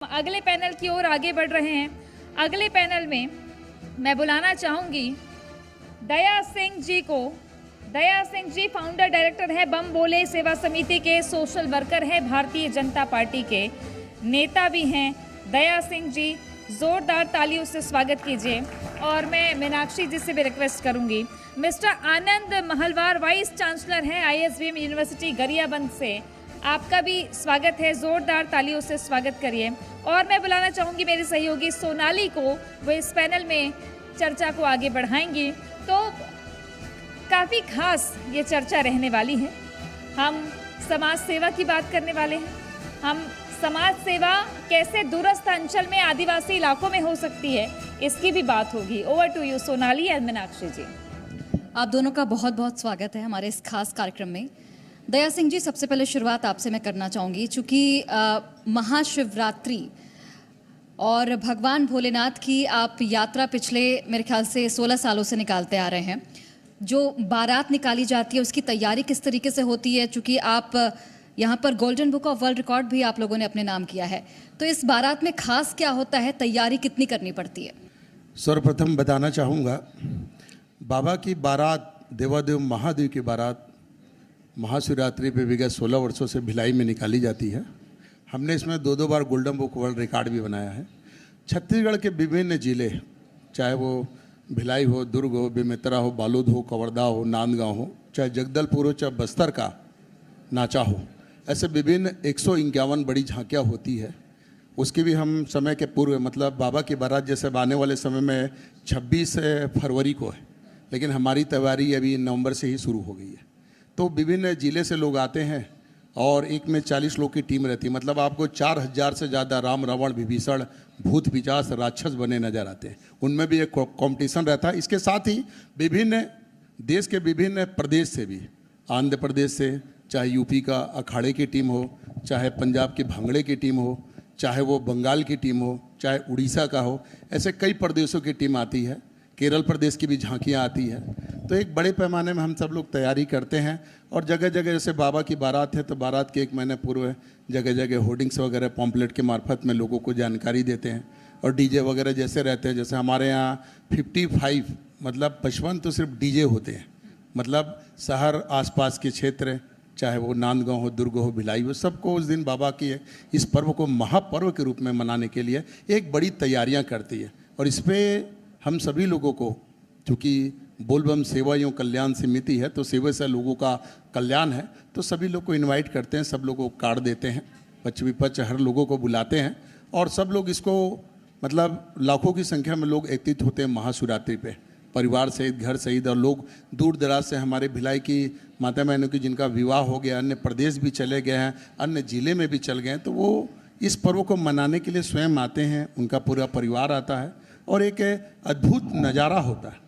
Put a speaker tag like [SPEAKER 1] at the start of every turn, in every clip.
[SPEAKER 1] अगले पैनल की ओर आगे बढ़ रहे हैं। अगले पैनल में मैं बुलाना चाहूंगी दया सिंह जी को। दया सिंह जी फाउंडर डायरेक्टर है बम बोले सेवा समिति के, सोशल वर्कर है, भारतीय जनता पार्टी के नेता भी हैं। दया सिंह जी, जोरदार तालियों से स्वागत कीजिए। और मैं मीनाक्षी जी से भी रिक्वेस्ट करूंगी। मिस्टर आनंद महलवार वाइस चांसलर हैं ISBM यूनिवर्सिटी गरियाबंद से, आपका भी स्वागत है, जोरदार तालियों से स्वागत करिए। और मैं बुलाना चाहूंगी मेरी सहयोगी सोनाली को, वो इस पैनल में चर्चा को आगे बढ़ाएंगी। तो काफ़ी खास ये चर्चा रहने वाली है। हम समाज सेवा की बात करने वाले हैं। हम समाज सेवा कैसे दूरस्थ अंचल में, आदिवासी इलाकों में हो सकती है, इसकी भी बात होगी। Over to you Sonali and Meenakshi ji.
[SPEAKER 2] आप दोनों का बहुत बहुत स्वागत है हमारे इस खास कार्यक्रम में। दया सिंह जी, सबसे पहले शुरुआत आपसे मैं करना चाहूँगी। चूँकि महाशिवरात्रि और भगवान भोलेनाथ की आप यात्रा पिछले मेरे ख्याल से 16 सालों से निकालते आ रहे हैं। जो बारात निकाली जाती है उसकी तैयारी किस तरीके से होती है? चूँकि आप यहाँ पर golden book of world record भी आप लोगों ने अपने नाम किया है, तो इस बारात में खास क्या होता है, तैयारी कितनी करनी पड़ती है?
[SPEAKER 3] सर्वप्रथम बताना चाहूँगा, बाबा की बारात, देवादेव महादेव की बारात महाशिवरात्रि पे विगत 16 वर्षों से भिलाई में निकाली जाती है। हमने इसमें दो बार गोल्डन बुक वर्ल्ड रिकॉर्ड भी बनाया है। छत्तीसगढ़ के विभिन्न जिले, चाहे वो भिलाई हो, दुर्ग हो, बेमेतरा हो, बालोद हो, कवर्धा हो, नांदगांव हो, चाहे जगदलपुर हो, चाहे बस्तर का नाचा हो, ऐसे विभिन्न 151 बड़ी झांकियाँ होती है। उसकी भी हम समय के पूर्व, मतलब बाबा की बारात जैसे आने वाले समय में 26 फरवरी को है, लेकिन हमारी तैयारी अभी नवंबर से ही शुरू हो गई है। तो विभिन्न ज़िले से लोग आते हैं और एक में 40 लोग की टीम रहती है। मतलब आपको 4000 से ज़्यादा राम रावण विभीषण भूत पिशाच राक्षस बने नजर आते हैं। उनमें भी एक कंपटीशन रहता है। इसके साथ ही विभिन्न देश के विभिन्न प्रदेश से भी, आंध्र प्रदेश से, चाहे यूपी का अखाड़े की टीम हो, चाहे पंजाब की भांगड़े की टीम हो, चाहे वो बंगाल की टीम हो, चाहे उड़ीसा का हो, ऐसे कई प्रदेशों की टीम आती है। केरल प्रदेश की भी झांकियाँ आती है। तो एक बड़े पैमाने में हम सब लोग तैयारी करते हैं। और जगह जगह जैसे बाबा की बारात है तो बारात के एक महीने पूर्व जगह जगह होर्डिंग्स वगैरह पॉम्पलेट के मार्फत में लोगों को जानकारी देते हैं। और डीजे वगैरह जैसे रहते हैं, जैसे हमारे यहाँ 55 मतलब 55 तो सिर्फ डीजे होते हैं। मतलब शहर आसपास के क्षेत्र, चाहे वो नांदगांव हो, दुर्ग हो, भिलाई हो, सबको उस दिन बाबा की इस पर्व को महापर्व के रूप में मनाने के लिए एक बड़ी तैयारियाँ करती है। और इस पर हम सभी लोगों को, चूँकि बोलबम सेवा एवं कल्याण समिति है तो सेवा से लोगों का कल्याण है, तो सभी लोग को इनवाइट करते हैं, सब लोगों को कार्ड देते हैं, पच विपच हर लोगों को बुलाते हैं। और सब लोग इसको, मतलब लाखों की संख्या में लोग एकत्रित होते हैं महाशिवरात्रि पे, परिवार सहित, घर सहित। और लोग दूर दराज से, हमारे भिलाई की माता बहनों की जिनका विवाह हो गया, अन्य प्रदेश भी चले गए हैं, अन्य जिले में भी चल गए हैं, तो वो इस पर्व को मनाने के लिए स्वयं आते हैं। उनका पूरा परिवार आता है और एक अद्भुत नज़ारा होता है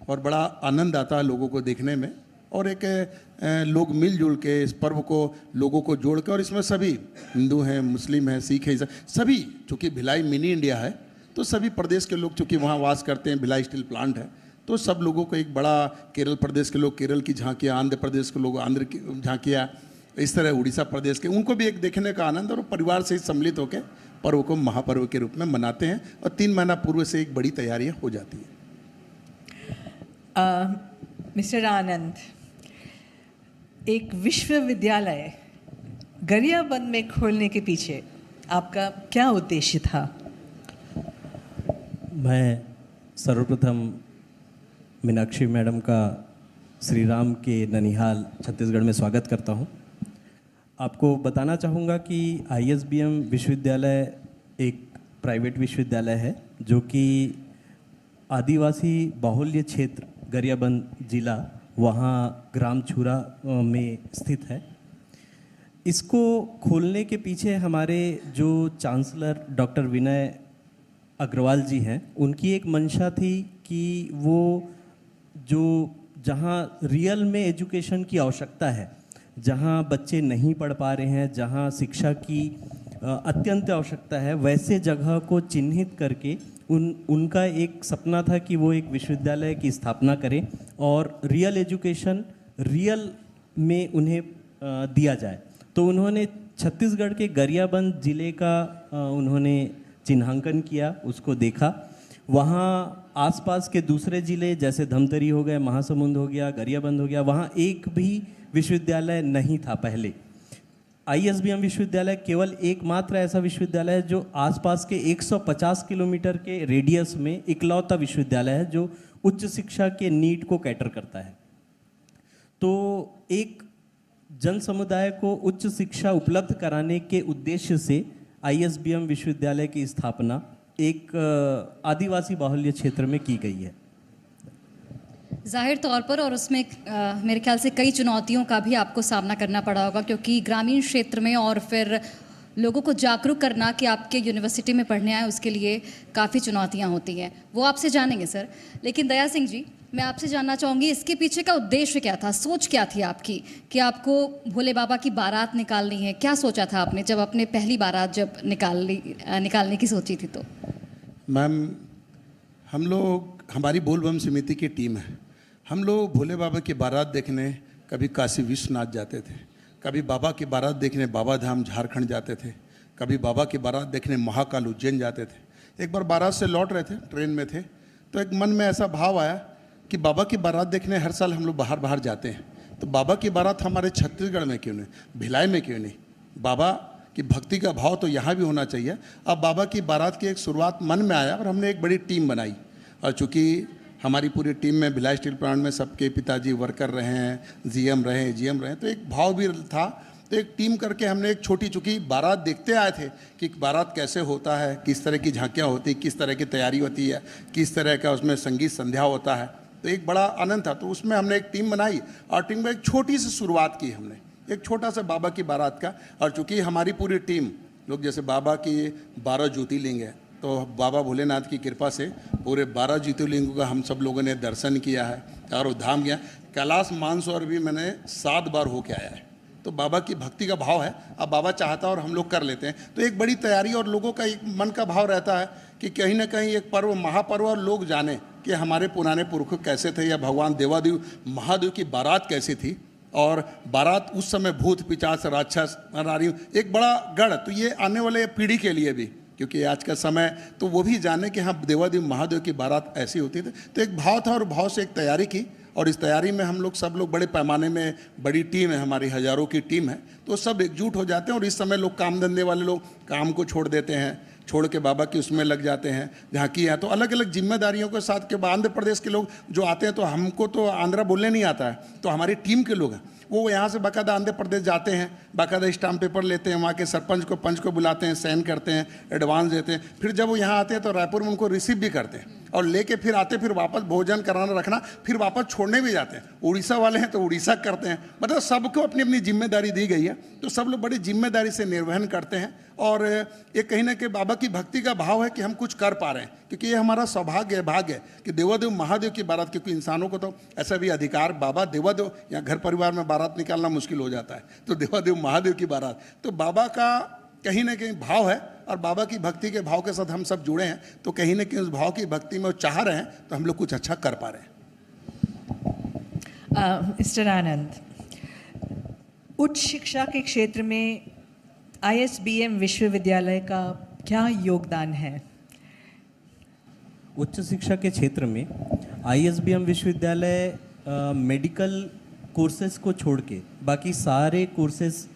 [SPEAKER 3] और बड़ा आनंद आता है लोगों को देखने में। और एक लोग मिलजुल के इस पर्व को, लोगों को जोड़ के, और इसमें सभी हिंदू हैं, मुस्लिम हैं, सिख हैं, सभी, चूँकि भिलाई मिनी इंडिया है तो सभी प्रदेश के लोग चूँकि वहाँ वास करते हैं, भिलाई स्टील प्लांट है, तो सब लोगों को एक बड़ा, केरल प्रदेश के लोग केरल की झांकियाँ, आंध्र प्रदेश के लोग आंध्र की झांकियाँ, इस तरह उड़ीसा प्रदेश के, उनको भी एक देखने का आनंद, और परिवार से सम्मिलित होकर पर्व को महापर्व के रूप में मनाते हैं। और 3 महीना पूर्व से एक बड़ी तैयारियाँ हो जाती हैं।
[SPEAKER 4] मिस्टर आनंद, एक विश्वविद्यालय गरियाबंद में खोलने के पीछे आपका क्या उद्देश्य था?
[SPEAKER 5] मैं सर्वप्रथम मीनाक्षी मैडम का श्री राम के ननिहाल छत्तीसगढ़ में स्वागत करता हूं। आपको बताना चाहूँगा कि ISBM विश्वविद्यालय एक प्राइवेट विश्वविद्यालय है जो कि आदिवासी बाहुल्य क्षेत्र गरियाबंद जिला, वहाँ ग्राम छुरा में स्थित है। इसको खोलने के पीछे हमारे जो चांसलर डॉक्टर विनय अग्रवाल जी हैं, उनकी एक मंशा थी कि वो जो जहाँ रियल में एजुकेशन की आवश्यकता है, जहाँ बच्चे नहीं पढ़ पा रहे हैं, जहाँ शिक्षा की अत्यंत आवश्यकता है, वैसे जगह को चिन्हित करके उनका एक सपना था कि वो एक विश्वविद्यालय की स्थापना करें और रियल एजुकेशन रियल में उन्हें दिया जाए। तो उन्होंने छत्तीसगढ़ के गरियाबंद जिले का उन्होंने चिन्हांकन किया, उसको देखा। वहाँ आसपास के दूसरे ज़िले जैसे धमतरी हो गए, महासमुंद हो गया, गरियाबंद हो गया, वहाँ एक भी विश्वविद्यालय नहीं था पहले। ISBM विश्वविद्यालय केवल एकमात्र ऐसा विश्वविद्यालय है जो आसपास के 150 किलोमीटर के रेडियस में इकलौता विश्वविद्यालय है जो उच्च शिक्षा के नीड को कैटर करता है। तो एक जन समुदाय को उच्च शिक्षा उपलब्ध कराने के उद्देश्य से ISBM विश्वविद्यालय की स्थापना एक आदिवासी बाहुल्य क्षेत्र में की गई है।
[SPEAKER 2] जाहिर तौर पर, और उसमें मेरे ख्याल से कई चुनौतियों का भी आपको सामना करना पड़ा होगा, क्योंकि ग्रामीण क्षेत्र में और फिर लोगों को जागरूक करना कि आपके यूनिवर्सिटी में पढ़ने आए उसके लिए काफ़ी चुनौतियां होती हैं, वो आपसे जानेंगे सर। लेकिन दया सिंह जी, मैं आपसे जानना चाहूँगी इसके पीछे का उद्देश्य क्या था, सोच क्या थी आपकी कि आपको भोले बाबा की बारात निकालनी है? क्या सोचा था आपने जब अपने पहली बारात जब निकालने की सोची थी? तो
[SPEAKER 3] मैम, हम लोग, हमारी बोल बम समिति की टीम है, हम लोग भोले बाबा की बारात देखने कभी काशी विश्वनाथ जाते थे, कभी बाबा की बारात देखने बाबा धाम झारखंड जाते थे, कभी बाबा की बारात देखने महाकाल उज्जैन जाते थे। एक बार बारात से लौट रहे थे, ट्रेन में थे, तो एक मन में ऐसा भाव आया कि बाबा की बारात देखने हर साल हम लोग बाहर जाते हैं, तो बाबा की बारात हमारे छत्तीसगढ़ में क्यों नहीं, भिलाई में क्यों नहीं? बाबा की भक्ति का भाव तो यहाँ भी होना चाहिए। अब बाबा की बारात की एक शुरुआत मन में आया और हमने एक बड़ी टीम बनाई, और चूँकि हमारी पूरी टीम में भिलाई स्टील प्लांट में सबके पिताजी वर्कर रहे हैं, GM रहे, तो एक भाव भी था। तो एक टीम करके हमने एक छोटी, चूँकि बारात देखते आए थे कि बारात कैसे होता है, किस तरह की झांकियाँ होती, किस तरह की तैयारी होती है, किस तरह का उसमें संगीत संध्या होता है, तो एक बड़ा आनंद था। तो उसमें हमने एक टीम बनाई और टीम में एक छोटी सी शुरुआत की हमने, एक छोटा सा बाबा की बारात का। और चूँकि हमारी पूरी टीम लोग, जैसे बाबा की 12 ज्योतिर्लिंग है, तो बाबा भोलेनाथ की कृपा से पूरे 12 ज्योतिर्लिंगों का हम सब लोगों ने दर्शन किया है, चारों धाम गया। कैलाश मानसरोवर भी मैंने 7 बार होके आया है। तो बाबा की भक्ति का भाव है, अब बाबा चाहता और हम लोग कर लेते हैं। तो एक बड़ी तैयारी और लोगों का एक मन का भाव रहता है कि कहीं ना कहीं एक पर्व, महापर्व, और लोग जाने कि हमारे पुराने पुरख कैसे थे, या भगवान देवादेव महादेव की बारात कैसी थी। और बारात उस समय भूत पिचाच राक्षस नारी एक बड़ा गढ़, तो ये आने वाले पीढ़ी के लिए भी, क्योंकि आज का समय तो वो भी जाने कि हाँ देवादेव महादेव की बारात ऐसी होती थी। तो एक भाव था और भाव से एक तैयारी की, और इस तैयारी में हम लोग सब लोग बड़े पैमाने में, बड़ी टीम है हमारी, हज़ारों की टीम है, तो सब एकजुट हो जाते हैं। और इस समय लोग काम धंधे वाले लोग काम को छोड़ देते हैं, छोड़ के बाबा की उसमें लग जाते हैं झांकी है, तो अलग अलग जिम्मेदारियों के साथ के आंध्र प्रदेश के लोग जो आते हैं, तो हमको तो आंध्रा बोलने नहीं आता है, तो हमारी टीम के लोग हैं वो यहाँ से बाकायदा आंध्र प्रदेश जाते हैं, बाकायदा स्टाम्प पेपर लेते हैं, वहाँ के सरपंच को, पंच को बुलाते हैं, साइन करते हैं, एडवांस देते हैं। फिर जब वो यहाँ आते हैं तो रायपुर में उनको रिसीव भी करते हैं और लेके फिर आते, फिर वापस भोजन कराना रखना, फिर वापस छोड़ने भी जाते हैं। उड़ीसा वाले हैं तो उड़ीसा करते हैं, मतलब सबको अपनी अपनी जिम्मेदारी दी गई है, तो सब लोग बड़ी जिम्मेदारी से निर्वहन करते हैं। और ये कहीं ना कहीं बाबा की भक्ति का भाव है कि हम कुछ कर पा रहे हैं, क्योंकि ये हमारा सौभाग्य है, भाग्य है कि देवादेव महादेव की बारात, क्योंकि इंसानों को तो ऐसा भी अधिकार, बाबा देवादेव या घर परिवार में बारात निकालना मुश्किल हो जाता है, तो देवादेव महादेव की बारात, तो बाबा का कहीं ना कहीं भाव है और बाबा की भक्ति के भाव के साथ हम सब जुड़े हैं, तो कहीं ना कहीं उस भाव की भक्ति में वो चाह रहे हैं, तो हम लोग कुछ अच्छा कर पा रहे हैं।
[SPEAKER 4] मिस्टर आनंद, उच्च शिक्षा के क्षेत्र में ISBM विश्वविद्यालय का क्या योगदान है?
[SPEAKER 5] उच्च शिक्षा के क्षेत्र में ISBM विश्वविद्यालय मेडिकल कोर्सेज को छोड़ के बाकी सारे कोर्सेज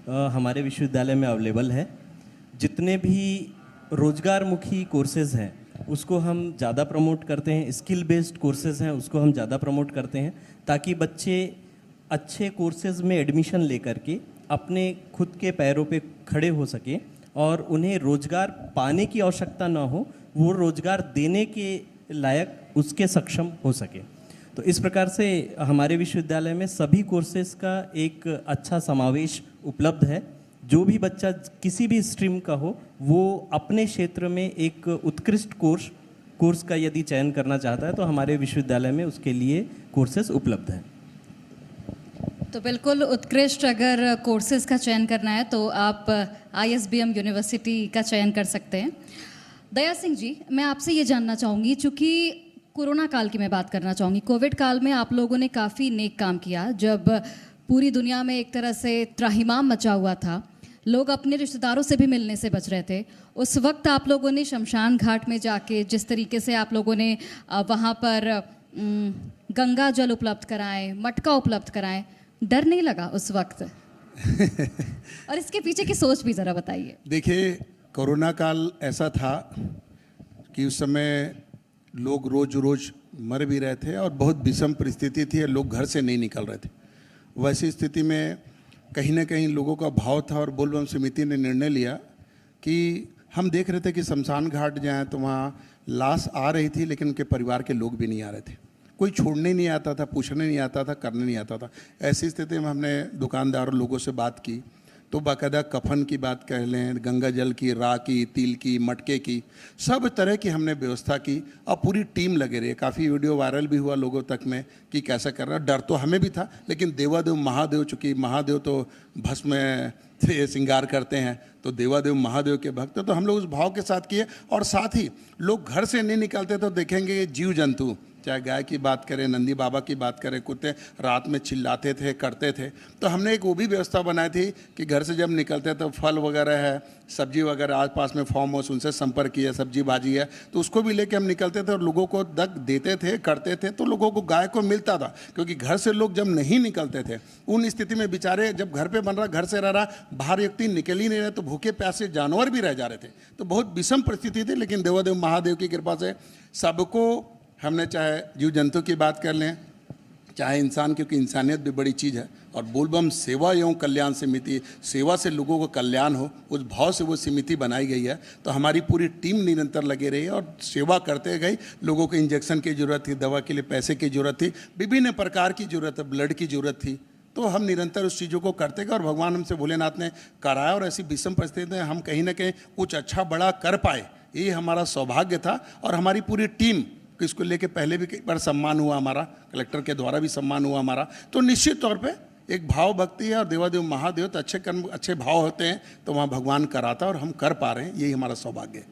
[SPEAKER 5] हमारे विश्वविद्यालय में अवेलेबल है। जितने भी रोजगारमुखी कोर्सेज हैं उसको हम ज़्यादा प्रमोट करते हैं, स्किल बेस्ड कोर्सेज हैं उसको हम ज़्यादा प्रमोट करते हैं, ताकि बच्चे अच्छे कोर्सेज में एडमिशन लेकर के अपने खुद के पैरों पे खड़े हो सकें और उन्हें रोज़गार पाने की आवश्यकता ना हो, वो रोज़गार देने के लायक उसके सक्षम हो सके। तो इस प्रकार से हमारे विश्वविद्यालय में सभी कोर्सेज का एक अच्छा समावेश उपलब्ध है। जो भी बच्चा किसी भी स्ट्रीम का हो, वो अपने क्षेत्र में एक उत्कृष्ट कोर्स का यदि चयन करना चाहता है तो हमारे विश्वविद्यालय में उसके लिए कोर्सेज उपलब्ध हैं।
[SPEAKER 2] तो बिल्कुल उत्कृष्ट अगर कोर्सेज का चयन करना है तो आप ISBM यूनिवर्सिटी का चयन कर सकते हैं। दया सिंह जी, मैं आपसे ये जानना चाहूँगी, चूँकि कोरोना काल की मैं बात करना चाहूँगी, कोविड काल में आप लोगों ने काफ़ी नेक काम किया, जब पूरी दुनिया में एक तरह से त्राहिमाम मचा हुआ था, लोग अपने रिश्तेदारों से भी मिलने से बच रहे थे, उस वक्त आप लोगों ने शमशान घाट में जाके जिस तरीके से आप लोगों ने वहाँ पर गंगा जल उपलब्ध कराएं, मटका उपलब्ध कराएं, डर नहीं लगा उस वक्त? और इसके पीछे की सोच भी ज़रा बताइए।
[SPEAKER 3] देखिए, कोरोना काल ऐसा था कि उस समय लोग रोज मर भी रहे थे और बहुत विषम परिस्थिति थी, लोग घर से नहीं निकल रहे थे। वैसी स्थिति में कहीं ना कहीं लोगों का भाव था और बोलबम समिति ने निर्णय लिया कि हम देख रहे थे कि शमशान घाट जाएं तो वहाँ लाश आ रही थी, लेकिन उनके परिवार के लोग भी नहीं आ रहे थे। कोई छोड़ने नहीं आता था, पूछने नहीं आता था, करने नहीं आता था। ऐसी स्थिति में हमने दुकानदार और लोगों से बात की तो बाकायदा कफन की बात कह लें, गंगा जल की, राख की, तिल की, मटके की, सब तरह की हमने व्यवस्था की और पूरी टीम लगे रही। काफ़ी वीडियो वायरल भी हुआ लोगों तक में कि कैसा कर रहा। डर तो हमें भी था, लेकिन देवादेव महादेव, चूँकि महादेव तो भस्म से श्रृंगार करते हैं, तो देवादेव महादेव के भक्त तो हम लोग उस भाव के साथ किए। और साथ ही लोग घर से नहीं निकलते तो देखेंगे जीव जंतु, चाहे गाय की बात करें, नंदी बाबा की बात करें, कुत्ते रात में चिल्लाते थे, करते थे। तो हमने एक वो भी व्यवस्था बनाई थी कि घर से जब निकलते तो फल वगैरह है, सब्जी वगैरह, आसपास में फार्म हाउस, उनसे संपर्क किया, सब्जी भाजी है तो उसको भी लेके हम निकलते थे और लोगों को दग देते थे, करते थे। तो लोगों को गाय को मिलता था, क्योंकि घर से लोग जब नहीं निकलते थे उन स्थिति में बेचारे, जब घर पे बन रहा, घर से रह रहा, बाहर व्यक्ति निकल ही नहीं रहे तो भूखे प्यासे जानवर भी रह जा रहे थे। तो बहुत विषम परिस्थिति थी, लेकिन देवादेव महादेव की कृपा से सबको हमने, चाहे जीव जंतु की बात कर लें, चाहे इंसान, क्योंकि इंसानियत भी बड़ी चीज़ है। और बोलबम सेवा एवं कल्याण समिति, सेवा से लोगों को कल्याण हो, उस भाव से वो समिति बनाई गई है। तो हमारी पूरी टीम निरंतर लगे रही और सेवा करते गई। लोगों को इंजेक्शन की ज़रूरत थी, दवा के लिए पैसे की ज़रूरत थी, विभिन्न प्रकार की ज़रूरत है, ब्लड की ज़रूरत थी। तो हम निरंतर उस चीज़ों को करते गए और भगवान हमसे भोलेनाथ ने कराया। और ऐसी विषम परिस्थिति में हम कहीं ना कहीं कुछ अच्छा बड़ा कर पाए, ये हमारा सौभाग्य था। और हमारी पूरी टीम, इसको लेके पहले भी कई बार सम्मान हुआ हमारा, कलेक्टर के द्वारा भी सम्मान हुआ हमारा। तो निश्चित तौर पे एक भाव भक्ति है और देवादेव महादेव तो अच्छे कर्म, अच्छे भाव होते हैं, तो वहाँ भगवान कराता है और हम कर पा रहे हैं, यही हमारा सौभाग्य है।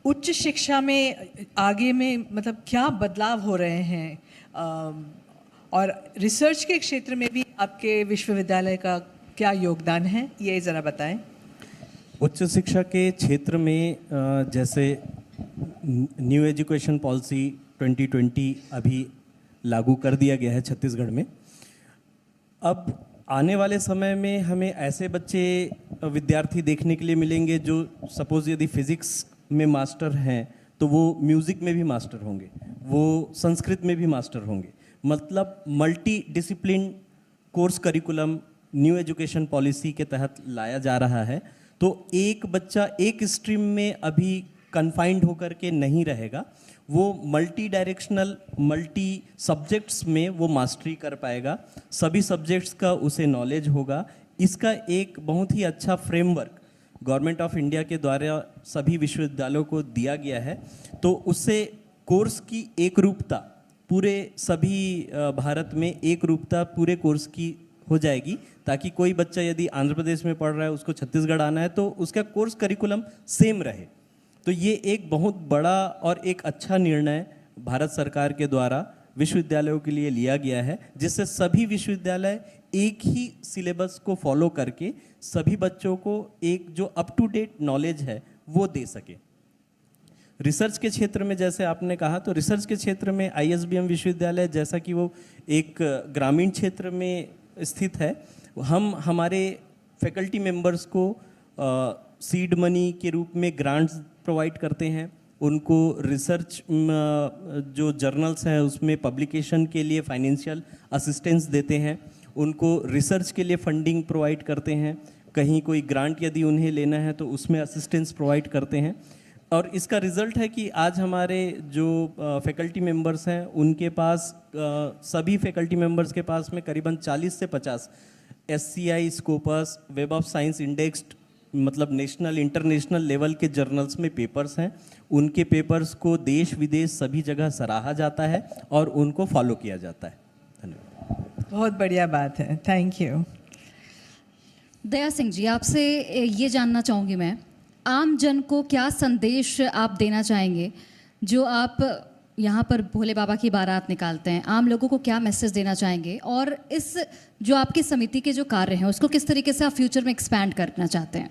[SPEAKER 4] उच्च शिक्षा में आगे में मतलब क्या बदलाव हो रहे हैं, और रिसर्च के क्षेत्र में भी आपके विश्वविद्यालय का क्या योगदान है, ये ज़रा बताएं।
[SPEAKER 5] उच्च शिक्षा के क्षेत्र में जैसे न्यू एजुकेशन पॉलिसी 2020 अभी लागू कर दिया गया है छत्तीसगढ़ में। अब आने वाले समय में हमें ऐसे बच्चे, विद्यार्थी देखने के लिए मिलेंगे जो सपोज यदि फिजिक्स में मास्टर हैं तो वो म्यूज़िक में भी मास्टर होंगे, वो संस्कृत में भी मास्टर होंगे। मतलब multi discipline course curriculum new education policy के तहत लाया जा रहा है। तो एक बच्चा एक स्ट्रीम में अभी कन्फाइंड होकर के नहीं रहेगा, वो मल्टी डायरेक्शनल, मल्टी सब्जेक्ट्स में वो मास्टरी कर पाएगा, सभी सब्जेक्ट्स का उसे नॉलेज होगा। इसका एक बहुत ही अच्छा फ्रेमवर्क गवर्नमेंट ऑफ इंडिया के द्वारा सभी विश्वविद्यालयों को दिया गया है। तो उससे कोर्स की एक रूपता पूरे सभी भारत में एक रूपता पूरे कोर्स की हो जाएगी, ताकि कोई बच्चा यदि आंध्र प्रदेश में पढ़ रहा है, उसको छत्तीसगढ़ आना है तो उसका कोर्स करिकुलम सेम रहे। तो ये एक बहुत बड़ा और एक अच्छा निर्णय भारत सरकार के द्वारा विश्वविद्यालयों के लिए लिया गया है, जिससे सभी विश्वविद्यालय एक ही सिलेबस को फॉलो करके सभी बच्चों को एक जो अप टू डेट नॉलेज है वो दे सके। रिसर्च के क्षेत्र में जैसे आपने कहा, तो रिसर्च के क्षेत्र में ISBM विश्वविद्यालय, जैसा कि वो एक ग्रामीण क्षेत्र में स्थित है, हम हमारे फैकल्टी मेंबर्स को सीड मनी के रूप में ग्रांट्स प्रोवाइड करते हैं, उनको रिसर्च जो जर्नल्स हैं उसमें पब्लिकेशन के लिए फाइनेंशियल असिस्टेंस देते हैं, उनको रिसर्च के लिए फंडिंग प्रोवाइड करते हैं, कहीं कोई ग्रांट यदि उन्हें लेना है तो उसमें असिस्टेंस प्रोवाइड करते हैं। और इसका रिज़ल्ट है कि आज हमारे जो फैकल्टी मेंबर्स हैं उनके पास, सभी फैकल्टी मेंबर्स के पास में करीबन 40 से 50 SCI, Scopus, web of science indexed, मतलब नेशनल इंटरनेशनल लेवल के जर्नल्स में पेपर्स हैं। उनके पेपर्स को देश विदेश सभी जगह सराहा जाता है और उनको फॉलो किया जाता है। धन्यवाद।
[SPEAKER 4] बहुत बढ़िया बात है, थैंक यू।
[SPEAKER 2] दया सिंह जी, आपसे ये जानना चाहूँगी मैं, आम जन को क्या संदेश आप देना चाहेंगे जो आप यहाँ पर भोले बाबा की बारात निकालते हैं, आम लोगों को क्या मैसेज देना चाहेंगे, और इस जो आपकी समिति के जो कार्य हैं उसको किस तरीके से आप फ्यूचर में एक्सपैंड करना चाहते हैं?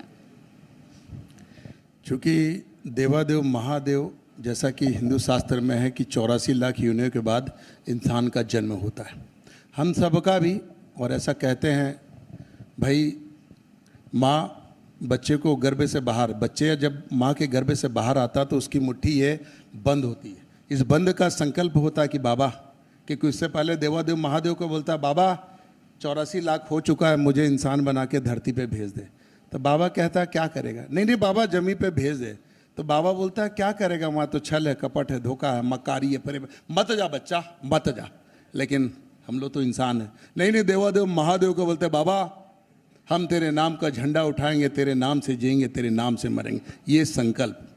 [SPEAKER 3] चूँकि देवादेव महादेव, जैसा कि हिंदू शास्त्र में है कि 84 लाख योनियों के बाद इंसान का जन्म होता है, हम सबका भी, और ऐसा कहते हैं भाई, माँ बच्चे को गर्भ से बाहर, बच्चे जब माँ के गर्भ से बाहर आता तो उसकी मुट्ठी ये बंद होती है। इस बंद का संकल्प होता है कि बाबा, क्योंकि उससे पहले देवादेव महादेव को बोलता है बाबा 84 लाख हो चुका है, मुझे इंसान बना के धरती पे भेज दे। तो बाबा कहता है क्या करेगा? नहीं नहीं बाबा जमी पे भेज दे। तो बाबा बोलता है क्या करेगा? वहाँ तो छल है, कपट है, धोखा है, मक्कारी है, परे मत जा बच्चा मत जा। लेकिन हम लोग तो इंसान हैं। नहीं नहीं देवादेव महादेव को बोलते बाबा हम तेरे नाम का झंडा उठाएंगे, तेरे नाम से जिएंगे, तेरे नाम से मरेंगे। ये संकल्प,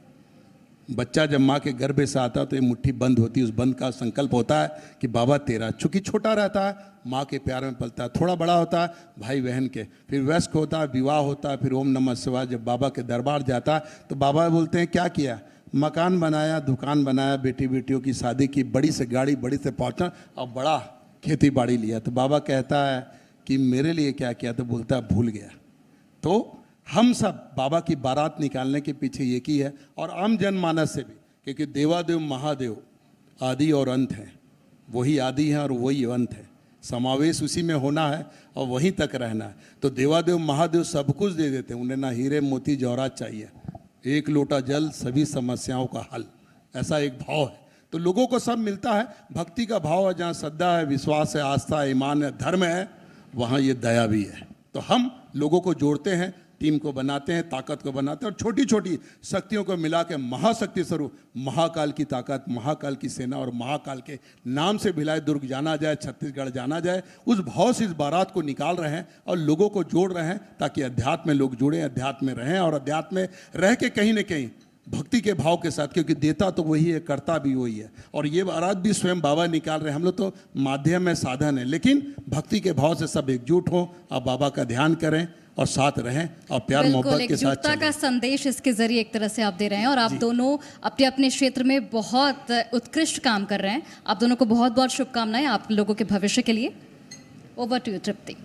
[SPEAKER 3] बच्चा जब माँ के गर्भ से आता तो ये मुट्ठी बंद होती है, उस बंद का संकल्प होता है कि बाबा तेरा, चूँकि छोटा रहता है माँ के प्यार में पलता है, थोड़ा बड़ा होता है भाई बहन के, फिर वयस्क होता है, विवाह होता है, फिर ओम नमः शिवाय जब बाबा के दरबार जाता है तो बाबा बोलते हैं क्या किया? मकान बनाया, दुकान बनाया, बेटी बेटियों की शादी की, बड़ी से गाड़ी, बड़ी से पहुँचा और बड़ा खेती बाड़ी लिया। तो बाबा कहता है कि मेरे लिए क्या किया? तो बोलता है भूल गया। तो हम सब बाबा की बारात निकालने के पीछे ये की है, और आम जनमानस से भी, क्योंकि देवादेव महादेव आदि और अंत हैं, वही आदि हैं और वही अंत है, समावेश उसी में होना है और वहीं तक रहना है। तो देवादेव महादेव सब कुछ दे देते हैं, उन्हें ना हीरे मोती जवाहरात चाहिए, एक लोटा जल सभी समस्याओं का हल, ऐसा एक भाव है। तो लोगों को सब मिलता है, भक्ति का भाव है, जहाँ श्रद्धा है, विश्वास है, आस्था है, ईमान है, धर्म है, वहाँ ये दया भी है। तो हम लोगों को जोड़ते हैं, टीम को बनाते हैं, ताकत को बनाते हैं, और छोटी छोटी शक्तियों को मिला के महाशक्ति स्वरूप महाकाल की ताकत, महाकाल की सेना और महाकाल के नाम से भिलाई दुर्ग जाना जाए, छत्तीसगढ़ जाना जाए, उस भाव से इस बारात को निकाल रहे हैं और लोगों को जोड़ रहे हैं, ताकि अध्यात्म में लोग जुड़ें, अध्यात्म में रहें, और अध्यात्म में रह के कहीं न कहीं भक्ति के भाव के साथ, क्योंकि देता तो वही है, करता भी वही है। और ये बारात भी स्वयं बाबा निकाल रहे हैं, हम लोग तो माध्यम है, साधन है, लेकिन भक्ति के भाव से सब एकजुट हों और बाबा का ध्यान करें और साथ रहें और प्यार मोहब्बत के साथ
[SPEAKER 2] एकजुटता का संदेश इसके जरिए एक तरह से आप दे रहे हैं, और आप दोनों अपने अपने क्षेत्र में बहुत उत्कृष्ट काम कर रहे हैं। आप दोनों को बहुत बहुत शुभकामनाएं आप लोगों के भविष्य के लिए। ओवर टू यू तृप्ति।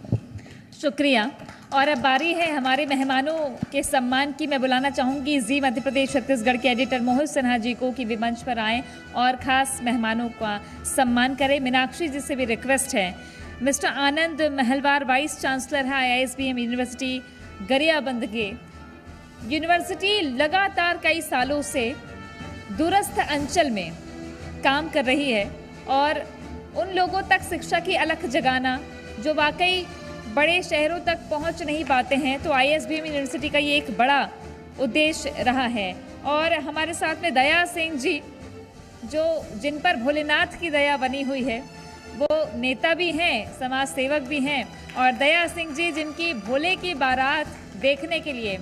[SPEAKER 1] शुक्रिया। और अब बारी है हमारे मेहमानों के सम्मान की। मैं बुलाना चाहूँगी जी मध्य प्रदेश छत्तीसगढ़ के एडिटर मोहित सिन्हा जी को कि वे मंच पर आएँ और ख़ास मेहमानों का सम्मान करें। मीनाक्षी जी से भी रिक्वेस्ट है। मिस्टर आनंद महलवार वाइस चांसलर है ISBM यूनिवर्सिटी गरियाबंद के। यूनिवर्सिटी लगातार कई सालों से दूरस्थ अंचल में काम कर रही है और उन लोगों तक शिक्षा की अलख जगाना जो वाकई बड़े शहरों तक पहुंच नहीं पाते हैं, तो ISBM यूनिवर्सिटी का ये एक बड़ा उद्देश्य रहा है। और हमारे साथ में दया सिंह जी, जो जिन पर भोलेनाथ की दया बनी हुई है, वो नेता भी हैं, समाज सेवक भी हैं, और दया सिंह जी जिनकी भोले की बारात देखने के लिए